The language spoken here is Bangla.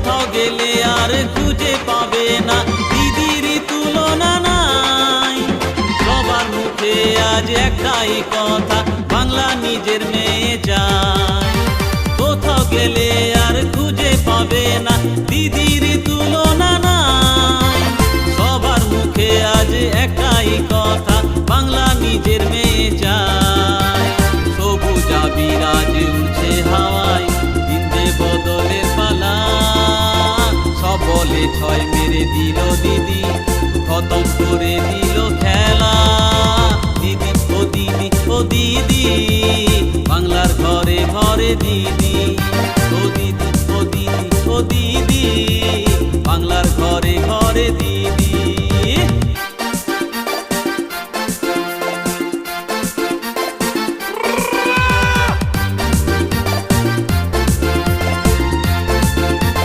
কোথাও গেলে আর খুঁজে পাবে না দিদির তুলনা নাই। সবার মুখে আজ একটাই কথা, বাংলা নিজের মেয়ে চাই। কোথাও গেলে আর খুঁজে পাবে না দিদির তুলনা নাই। সবার মুখে আজ একটাই কথা, বাংলা নিজের মেয়ে চাই। সবুজা বিরাজ উঠছে হাওয়ায়, দিতে বদলের পালা। সব বলে ছয় মেরে দিল দিদি, খতম করে দিল খেলা। দিদি ও দিদি ও দিদি, বাংলার ঘরে ঘরে দিদি। ও দিদি ও দিদি ও দিদি।